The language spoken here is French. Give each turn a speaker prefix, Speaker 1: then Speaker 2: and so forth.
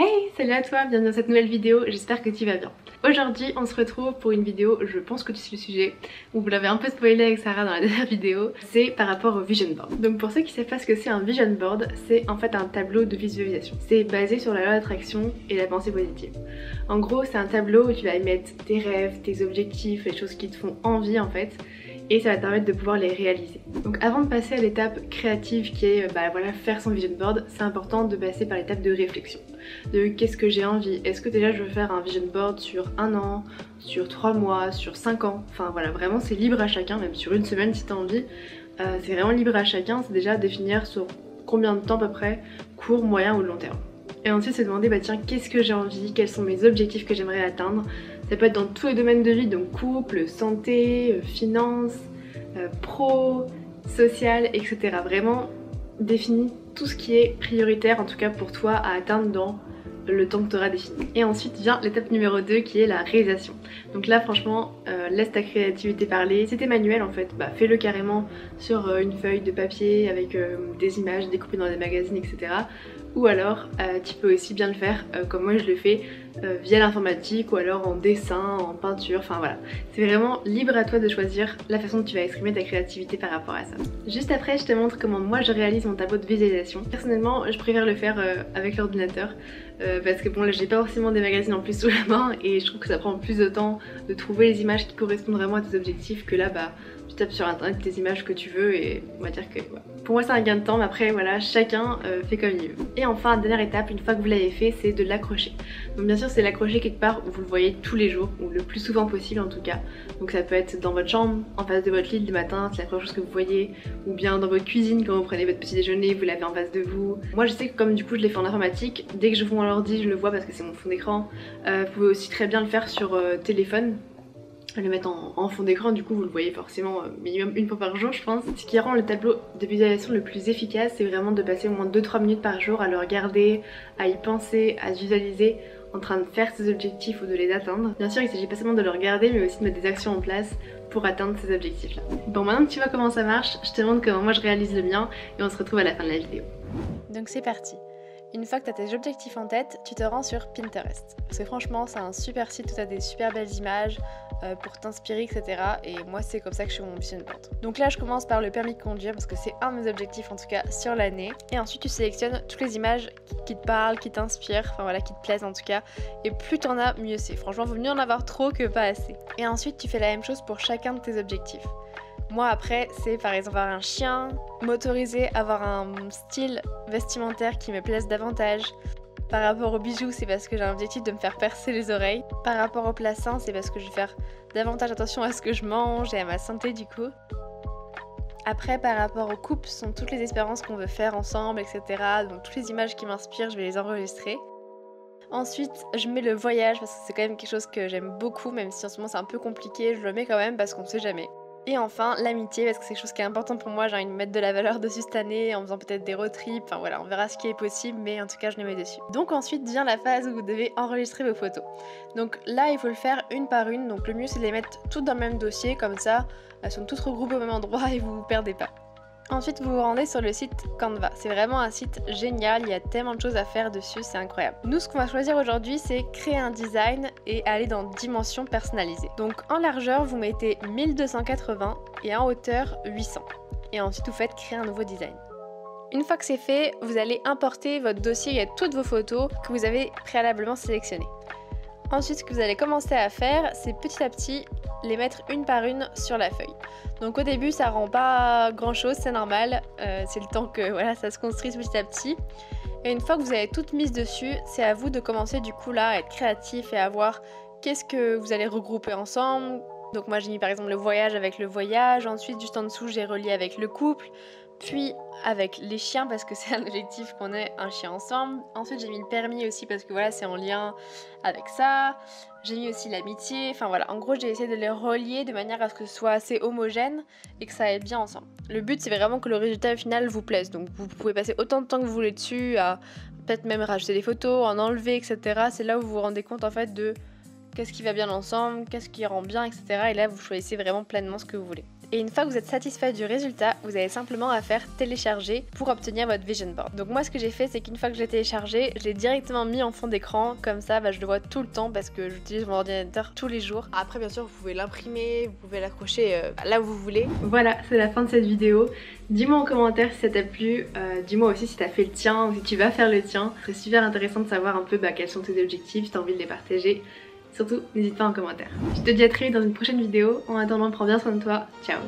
Speaker 1: Hey, salut à toi, bienvenue dans cette nouvelle vidéo, j'espère que tu vas bien. Aujourd'hui on se retrouve pour une vidéo, je pense que tu sais le sujet, vous l'avez un peu spoilé avec Sarah dans la dernière vidéo, c'est par rapport au vision board. Donc pour ceux qui ne savent pas ce que c'est un vision board, c'est en fait un tableau de visualisation. C'est basé sur la loi d'attraction et la pensée positive. En gros c'est un tableau où tu vas y mettre tes rêves, tes objectifs, les choses qui te font envie en fait, et ça va te permettre de pouvoir les réaliser. Donc avant de passer à l'étape créative qui est faire son vision board, c'est important de passer par l'étape de réflexion. De qu'est-ce que j'ai envie, est-ce que déjà je veux faire un vision board sur 1 an, sur 3 mois, sur 5 ans, enfin voilà, vraiment c'est libre à chacun, même sur une semaine si t'as envie, c'est vraiment libre à chacun, c'est déjà définir sur combien de temps à peu près, court, moyen ou long terme. Et ensuite c'est demander tiens qu'est-ce que j'ai envie, quels sont mes objectifs que j'aimerais atteindre. Ça peut être dans tous les domaines de vie, donc couple, santé, finance, pro, social, etc. Vraiment définis tout ce qui est prioritaire en tout cas pour toi à atteindre dans le temps que tu auras défini. Et ensuite vient l'étape numéro 2 qui est la réalisation. Donc là franchement laisse ta créativité parler. Si t'es manuel en fait, fais-le carrément sur une feuille de papier avec des images découpées dans des magazines, etc. Ou alors tu peux aussi bien le faire comme moi je le fais via l'informatique ou alors en dessin, en peinture, enfin voilà. C'est vraiment libre à toi de choisir la façon dont tu vas exprimer ta créativité par rapport à ça. Juste après je te montre comment moi je réalise mon tableau de visualisation. Personnellement je préfère le faire avec l'ordinateur parce que bon là j'ai pas forcément des magazines en plus sous la main et je trouve que ça prend plus de temps de trouver les images qui correspondent vraiment à tes objectifs que là tu tapes sur internet tes images que tu veux et on va dire que voilà. Pour moi c'est un gain de temps mais après voilà chacun fait comme il veut. Et enfin dernière étape une fois que vous l'avez fait c'est de l'accrocher. Donc bien sûr c'est l'accrocher quelque part où vous le voyez tous les jours ou le plus souvent possible en tout cas. Donc ça peut être dans votre chambre, en face de votre lit le matin, c'est la première chose que vous voyez, ou bien dans votre cuisine quand vous prenez votre petit déjeuner, vous l'avez en face de vous. Moi je sais que comme du coup je l'ai fait en informatique, dès que je vois l'ordi je le vois parce que c'est mon fond d'écran. Vous pouvez aussi très bien le faire sur téléphone, le mettre en fond d'écran, du coup vous le voyez forcément minimum une fois par jour je pense. Ce qui rend le tableau de visualisation le plus efficace c'est vraiment de passer au moins 2-3 minutes par jour à le regarder, à y penser, à se visualiser en train de faire ses objectifs ou de les atteindre. Bien sûr il s'agit pas seulement de le regarder mais aussi de mettre des actions en place pour atteindre ces objectifs là. Bon maintenant que tu vois comment ça marche, je te montre comment moi je réalise le mien et on se retrouve à la fin de la vidéo.
Speaker 2: Donc c'est parti. Une fois que tu as tes objectifs en tête, tu te rends sur Pinterest. Parce que franchement, c'est un super site où tu as des super belles images pour t'inspirer, etc. Et moi, c'est comme ça que je fais mon vision board. Donc là, je commence par le permis de conduire parce que c'est un de mes objectifs en tout cas sur l'année. Et ensuite, tu sélectionnes toutes les images qui te parlent, qui t'inspirent, enfin voilà, qui te plaisent en tout cas. Et plus t'en as, mieux c'est. Franchement, vaut mieux en avoir trop que pas assez. Et ensuite, tu fais la même chose pour chacun de tes objectifs. Moi après c'est par exemple avoir un chien, m'autoriser, avoir un style vestimentaire qui me plaise davantage. Par rapport aux bijoux c'est parce que j'ai un objectif de me faire percer les oreilles. Par rapport au plat sain c'est parce que je vais faire davantage attention à ce que je mange et à ma santé du coup. Après par rapport au couple ce sont toutes les expériences qu'on veut faire ensemble etc. Donc toutes les images qui m'inspirent je vais les enregistrer. Ensuite, je mets le voyage parce que c'est quand même quelque chose que j'aime beaucoup, même si en ce moment c'est un peu compliqué, je le mets quand même parce qu'on ne sait jamais. Et enfin, l'amitié, parce que c'est quelque chose qui est important pour moi, j'ai envie de mettre de la valeur dessus cette année, en faisant peut-être des road trips, enfin voilà, on verra ce qui est possible, mais en tout cas je les mets dessus. Donc ensuite vient la phase où vous devez enregistrer vos photos. Donc là, il faut le faire une par une, donc le mieux c'est de les mettre toutes dans le même dossier, comme ça, elles sont toutes regroupées au même endroit et vous vous perdez pas. Ensuite, vous vous rendez sur le site Canva. C'est vraiment un site génial, il y a tellement de choses à faire dessus, c'est incroyable. Nous, ce qu'on va choisir aujourd'hui, c'est créer un design et aller dans dimensions personnalisées. Donc en largeur, vous mettez 1280 et en hauteur 800. Et ensuite, vous faites créer un nouveau design. Une fois que c'est fait, vous allez importer votre dossier, il y a toutes vos photos que vous avez préalablement sélectionnées. Ensuite, ce que vous allez commencer à faire, c'est petit à petit les mettre une par une sur la feuille. Donc au début, ça rend pas grand chose, c'est normal, c'est le temps que voilà, ça se construise petit à petit. Et une fois que vous avez toutes mises dessus, c'est à vous de commencer du coup là à être créatif et à voir qu'est-ce que vous allez regrouper ensemble. Donc moi j'ai mis par exemple le voyage avec le voyage, ensuite juste en dessous j'ai relié avec le couple, puis avec les chiens parce que c'est un objectif qu'on ait un chien ensemble. Ensuite j'ai mis le permis aussi parce que voilà c'est en lien avec ça. J'ai mis aussi l'amitié, enfin voilà, en gros j'ai essayé de les relier de manière à ce que ce soit assez homogène et que ça aille bien ensemble. Le but c'est vraiment que le résultat final vous plaise, donc vous pouvez passer autant de temps que vous voulez dessus, à peut-être même rajouter des photos, en enlever, etc. C'est là où vous vous rendez compte en fait de qu'est-ce qui va bien ensemble, qu'est-ce qui rend bien, etc. Et là vous choisissez vraiment pleinement ce que vous voulez. Et une fois que vous êtes satisfait du résultat, vous avez simplement à faire télécharger pour obtenir votre vision board. Donc moi ce que j'ai fait, c'est qu'une fois que je l'ai téléchargé, je l'ai directement mis en fond d'écran, comme ça je le vois tout le temps parce que j'utilise mon ordinateur tous les jours. Après bien sûr vous pouvez l'imprimer, vous pouvez l'accrocher là où vous voulez.
Speaker 1: Voilà, c'est la fin de cette vidéo. Dis-moi en commentaire si ça t'a plu, dis-moi aussi si t'as fait le tien ou si tu vas faire le tien. Ce serait super intéressant de savoir un peu quels sont tes objectifs, si t'as envie de les partager. Surtout, n'hésite pas en commentaire. Je te dis à très vite dans une prochaine vidéo. En attendant, prends bien soin de toi. Ciao!